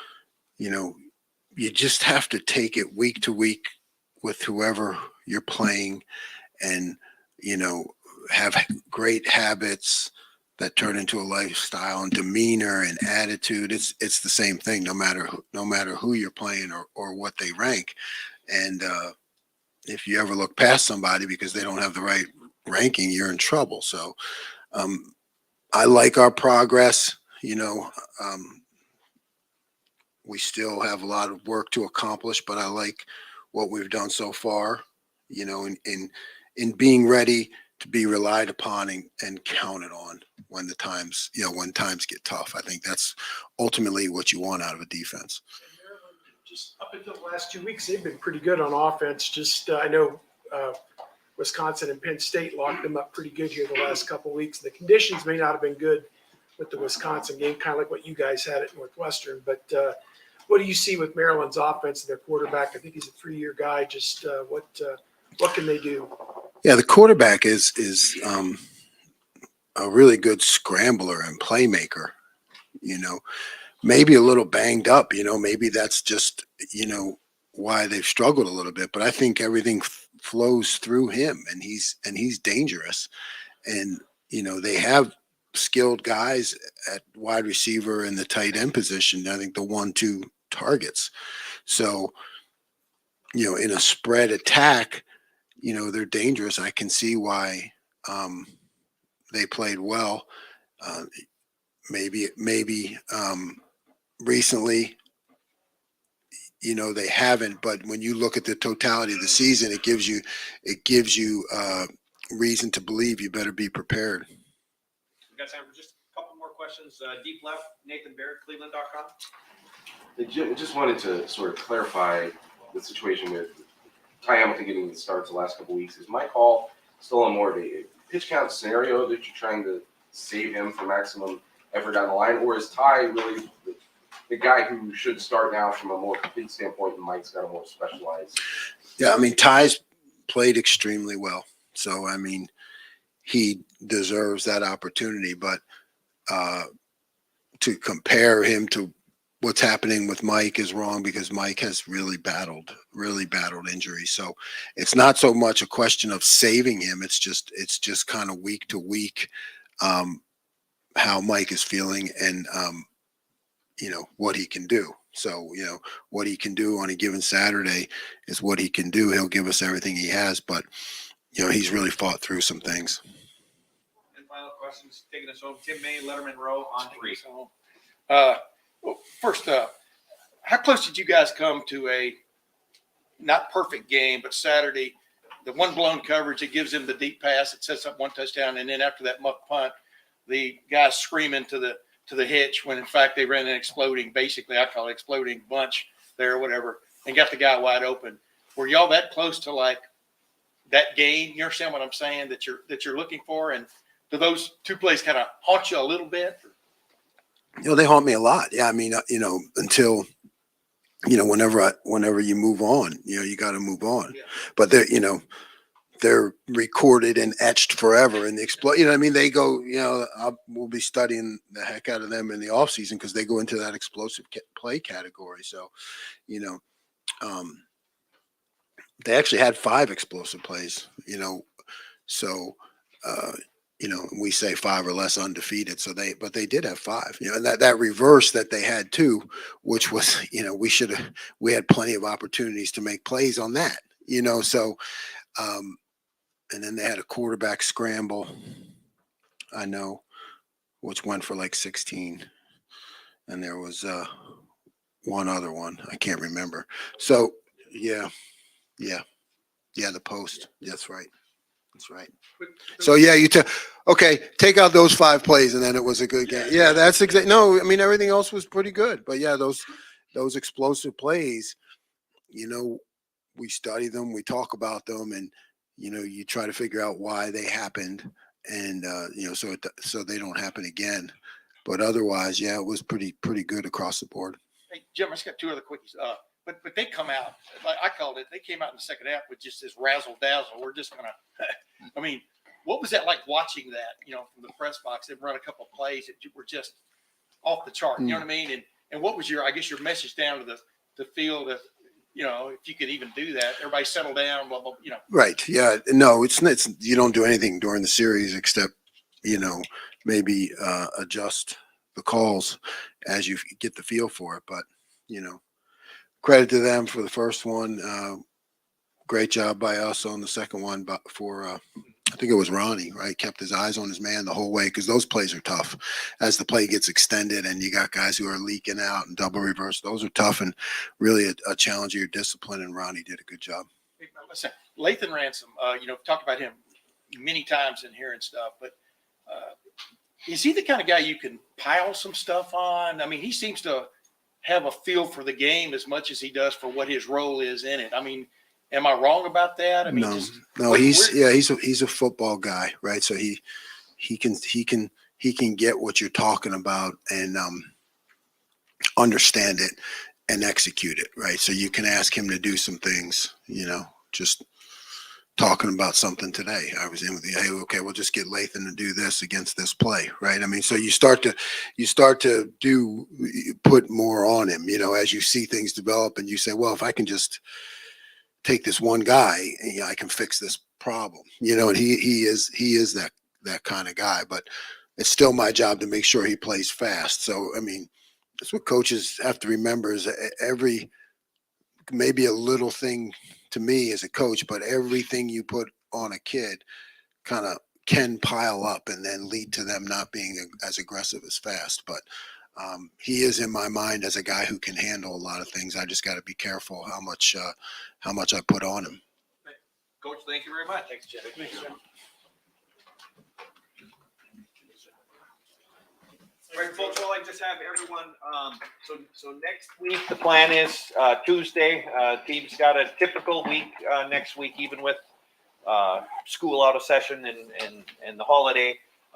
you just have to take it week to week with whoever you're playing, and, have great habits that turn into a lifestyle, and demeanor and attitude. It's the same thing, no matter who you're playing or what they rank. And if you ever look past somebody because they don't have the right ranking, you're in trouble. So I like our progress. We still have a lot of work to accomplish, but I like what we've done so far, in being ready to be relied upon and counted on when times get tough. I think that's ultimately what you want out of a defense. Just up until the last 2 weeks, they've been pretty good on offense. I know Wisconsin and Penn State locked them up pretty good here the last couple of weeks. The conditions may not have been good with the Wisconsin game, kind of like what you guys had at Northwestern. But what do you see with Maryland's offense and their quarterback? I think he's a 3-year guy. Just what can they do? Yeah, the quarterback is a really good scrambler and playmaker. Maybe a little banged up. Maybe that's just why they've struggled a little bit. But I think everything flows through him, and he's dangerous. And they have skilled guys at wide receiver and the tight end position. I think the 1-2 targets. So in a spread attack, they're dangerous. I can see why they played well. Maybe recently, they haven't. But when you look at the totality of the season, it gives you reason to believe you better be prepared. We've got time for just a couple more questions. Deep left, Nathan Barrett, Cleveland.com. I just wanted to sort of clarify the situation with Ty Hamilton getting the starts the last couple weeks. Is Mike Hall still on more of a pitch count scenario that you're trying to save him for maximum effort down the line, or is Ty really the guy who should start now from a more complete standpoint, and Mike's got a more specialized? Yeah, Ty's played extremely well, so he deserves that opportunity. But to compare him to what's happening with Mike is wrong, because Mike has really battled injuries. So it's not so much a question of saving him. It's just kind of week to week how Mike is feeling and what he can do. So what he can do on a given Saturday is what he can do. He'll give us everything he has, but he's really fought through some things. And final questions, taking us home. Tim May, Letterman Row on 3. Well, first, how close did you guys come to a not perfect game, but Saturday, the one blown coverage, it gives him the deep pass. It sets up one touchdown. And then after that muff punt, the guy's screaming to the hitch when in fact they ran an exploding, basically I call it exploding bunch there or whatever, and got the guy wide open. Were y'all that close to like that game? You understand what I'm saying that you're looking for? And do those two plays kind of haunt you a little bit? They haunt me a lot. Yeah. I mean, until, whenever you move on, you got to move on, but they're recorded and etched forever and explode. I mean, they go, we'll be studying the heck out of them in the off season because they go into that explosive play category. So, they actually had 5 explosive plays, so, we say 5 or less undefeated. So but they did have 5, and that reverse that they had too, which was, we had plenty of opportunities to make plays on that, so, and then they had a quarterback scramble, I know, which went for like 16. And there was one other one. I can't remember. So, yeah, the post. That's right. So, yeah, take out those 5 plays, and then it was a good game. Yeah, that's exactly. No, I mean, everything else was pretty good. But, yeah, those explosive plays, we study them, we talk about them, and, you try to figure out why they happened, and so they don't happen again. But otherwise, yeah, it was pretty good across the board. Hey, Jim, I just got 2 other quickies. But they come out, like I called it, they came out in the second half with just this razzle dazzle. We're just gonna. I mean, what was that like watching that? From the press box, they've run a couple of plays that were just off the chart. You know what I mean? And what was your message down to the field of, if you could even do that, everybody settle down, blah, blah, Right. Yeah. No, it's you don't do anything during the series except, maybe adjust the calls as you get the feel for it. But, credit to them for the first one. Great job by us on the second one, but I think it was Ronnie, right? Kept his eyes on his man the whole way because those plays are tough. As the play gets extended and you got guys who are leaking out and double reverse, those are tough and really a challenge of your discipline. And Ronnie did a good job. Listen, Lathan Ransom, talked about him many times in here and stuff, but is he the kind of guy you can pile some stuff on? I mean, he seems to have a feel for the game as much as he does for what his role is in it. I mean, am I wrong about that? I mean, no, he's a football guy, right? So he can get what you're talking about and understand it and execute it, right? So you can ask him to do some things, just talking about something today. I was in with hey, okay, we'll just get Lathan to do this against this play, right? I mean, so you start to put more on him, as you see things develop, and you say, well, if I can just take this one guy, I can fix this problem, and he is that kind of guy. But it's still my job to make sure he plays fast. So I mean, that's what coaches have to remember is maybe a little thing to me as a coach, but everything you put on a kid kind of can pile up and then lead to them not being as aggressive as fast. But he is in my mind as a guy who can handle a lot of things. I just got to be careful how much I put on him. Coach, thank you very much. Thanks, Jim. All right, folks, I'd like to just have everyone, so next week, the plan is Tuesday. Team's got a typical week next week, even with school out of session and the holiday.